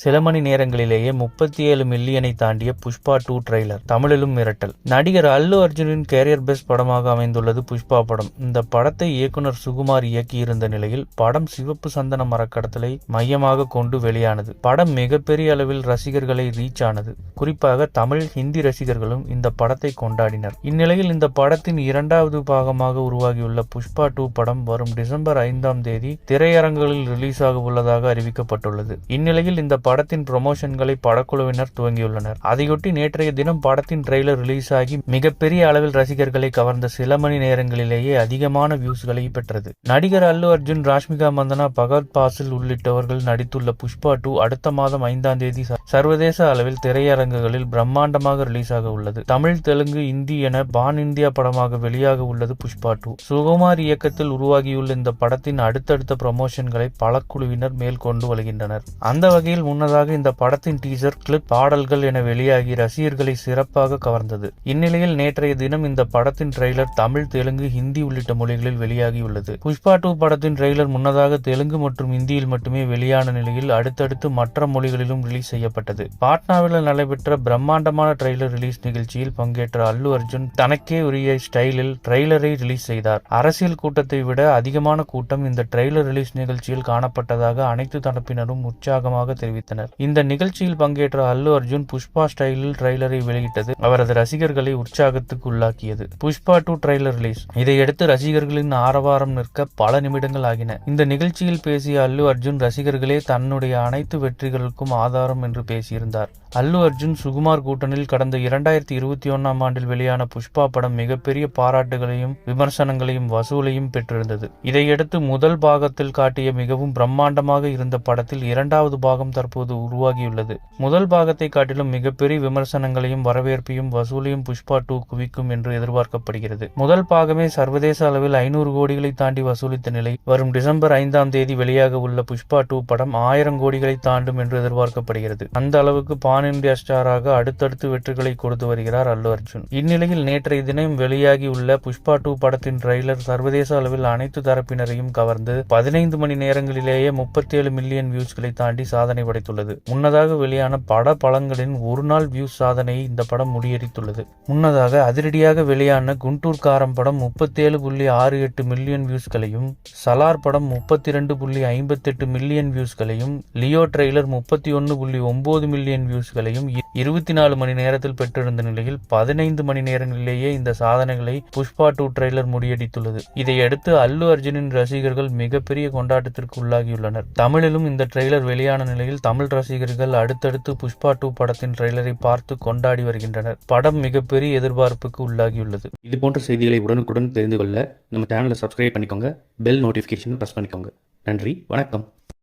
சில மணி நேரங்களிலேயே 37 மில்லியனை தாண்டிய புஷ்பா 2 ட்ரெய்லர். தமிழிலும் மிரட்டல். நடிகர் அல்லு அர்ஜுனின் கேரியர் பெஸ்ட் படமாக அமைந்துள்ளது புஷ்பா படம். இந்த படத்தை இயக்குனர் சுகுமார் இயக்கியிருந்த நிலையில் படம் சிவப்பு சந்தன மரக்கடத்தலை மையமாக கொண்டு வெளியானது. படம் மிகப்பெரிய அளவில் ரசிகர்களை ரீச் ஆனது. குறிப்பாக தமிழ், ஹிந்தி ரசிகர்களும் இந்த படத்தை கொண்டாடினர். இந்நிலையில் இந்த படத்தின் இரண்டாவது பாகமாக உருவாகியுள்ள புஷ்பா 2 படம் வரும் டிசம்பர் 5ஆம் தேதி திரையரங்குகளில் ரிலீஸ் ஆக உள்ளதாக அறிவிக்கப்பட்டுள்ளது. இந்நிலையில் இந்த படத்தின் ப்ரமோஷன்களை படக்குழுவினர் துவங்கியுள்ளனர். அதையொட்டி நேற்றைய தினம் படத்தின் ட்ரெய்லர் ரிலீஸ் ஆகி மிகப்பெரிய அளவில் ரசிகர்களை கவர்ந்த சில மணி நேரங்களிலேயே அதிகமான வியூஸ்களை பெற்றது. நடிகர் அல்லு அர்ஜுன், ராஷ்மிகா மந்தனா, பகத் பாசில் உள்ளிட்டவர்கள் நடித்துள்ள புஷ்பா 2 அடுத்த மாதம் 5ஆம் தேதி சர்வதேச அளவில் திரையரங்குகளில் பிரம்மாண்டமாக ரிலீஸ் ஆக உள்ளது. தமிழ், தெலுங்கு, இந்தி என பான் இந்தியா படமாக வெளியாக உள்ளது புஷ்பா 2. சுகுமார் இயக்கத்தில் உருவாகியுள்ள இந்த படத்தின் அடுத்தடுத்த ப்ரமோஷன்களை படக்குழுவினர் மேற்கொண்டு வருகின்றனர். அந்த வகையில் முன்னதாக இந்த படத்தின் டீசர், கிளிப், பாடல்கள் என வெளியாகி ரசிகர்களை சிறப்பாக கவர்ந்தது. இந்நிலையில் நேற்றைய தினம் இந்த படத்தின் ட்ரெய்லர் தமிழ், தெலுங்கு, ஹிந்தி உள்ளிட்ட மொழிகளில் வெளியாகியுள்ளது. புஷ்பா 2 படத்தின் ட்ரெய்லர் முன்னதாக தெலுங்கு மற்றும் இந்தியில் மட்டுமே வெளியான நிலையில் அடுத்தடுத்து மற்ற மொழிகளிலும் ரிலீஸ் செய்யப்பட்டது. பாட்னாவில் நடைபெற்ற பிரம்மாண்டமான ட்ரெய்லர் ரிலீஸ் நிகழ்ச்சியில் பங்கேற்ற அல்லு அர்ஜுன் தனக்கே உரிய ஸ்டைலில் ட்ரெய்லரை ரிலீஸ் செய்தார். அரசியல் கூட்டத்தை விட அதிகமான கூட்டம் இந்த ட்ரெய்லர் ரிலீஸ் நிகழ்ச்சியில் காணப்பட்டதாக அனைத்து தரப்பினரும் உற்சாகமாக தெரிவித்தனர். இந்த நிகழ்ச்சியில் பங்கேற்ற அல்லு அர்ஜுன் புஷ்பா ஸ்டைலில் ட்ரெய்லரை வெளியிட்டது அவரது ரசிகர்களை உற்சாகத்துக்கு உள்ளாக்கியது. Pushpa 2 trailer release. இதையடுத்து ரசிகர்களின் ஆரவாரம் நிற்க பல நிமிடங்கள் ஆகின. இந்த நிகழ்ச்சியில் பேசிய அல்லு அர்ஜுன், ரசிகர்களே தன்னுடைய அனைத்து வெற்றிகளுக்கும் ஆதாரம் என்று பேசியிருந்தார். அல்லு அர்ஜுன், சுகுமார் கூட்டணியில் கடந்த 2021ஆம் ஆண்டில் வெளியான புஷ்பா படம் மிகப்பெரிய பாராட்டுகளையும் விமர்சனங்களையும் வசூலையும் பெற்றிருந்தது. இதையடுத்து முதல் பாகத்தில் காட்டிய மிகவும் பிரம்மாண்டமாக இருந்த படத்தில் இரண்டாவது பாகம் தற்போது உருவாகியுள்ளது. முதல் பாகத்தை காட்டிலும் மிகப்பெரிய விமர்சனங்களையும் வரவேற்பையும் வசூலையும் புஷ்பா 2 குவிக்கும் என்று எதிர்பார்க்கப்படுகிறது. முதல் பாகமே சர்வதேச அளவில் 500 கோடிகளை தாண்டி வசூலித்த நிலை வரும் டிசம்பர் 5ஆம் தேதி வெளியாக உள்ள புஷ்பா 2 படம் 1000 கோடிகளை தாண்டும் என்று எதிர்பார்க்கப்படுகிறது. அந்த அளவுக்கு பான் இந்தியா ஸ்டாராக அடுத்தடுத்து வெற்றிகளை கொடுத்து வருகிறார் அல்லு அர்ஜுன். இந்நிலையில் நேற்றைய தினம் வெளியாகியுள்ள புஷ்பா 2 படத்தின் ட்ரெய்லர் சர்வதேச அளவில் அனைத்து தரப்பினரையும் கவர்ந்து 15 மணி நேரங்களிலேயே 37 மில்லியன் வியூஸ்களை தாண்டி சாதனை படைத்துள்ளது. முன்னதாக வெளியான பட பலன்களின் ஒரு நாள் வியூஸ் சாதனையை இந்த படம் முறியடித்துள்ளது. முன்னதாக அதிரடியாக வெளியான குண்டூர் காரம் படம் 37.68 மில்லியன் வியூஸ்களையும், சலார் படம் 32.58 மில்லியன் வியூஸ்களையும், லியோ ட்ரெய்லர் 31.9 மில்லியன் வியூஸ்களையும் 24 மணி நேரத்தில் பெற்றிருந்த நிலையில் 15 மணி நேரங்களிலேயே இந்த சாதனைகளை புஷ்பா 2 ட்ரெய்லர் முறியடித்துள்ளது. இதையடுத்து அல்லு அர்ஜுனின் ரசிகர்கள் மிகப்பெரிய கொண்டாட்டத்திற்கு உள்ளாகியுள்ளனர். தமிழிலும் இந்த ட்ரெய்லர் வெளியான நிலையில் தமிழ் ரசிகர்கள் அடுத்தடுத்து புஷ்பா 2 படத்தின் ட்ரெய்லரை பார்த்து கொண்டாடி வருகின்றனர். படம் மிகப்பெரிய எதிர்பார்ப்புக்கு உள்ளாகியுள்ளது. இது போன்ற செய்திகளை உடனுக்குடன் தெரிந்து கொள்ள நம்ம சேனலை சப்ஸ்கிரைப் பண்ணிக்கோங்க. பெல் நோட்டிஃபிகேஷன் பிரஸ் பண்ணிக்கோங்க. நன்றி, வணக்கம்.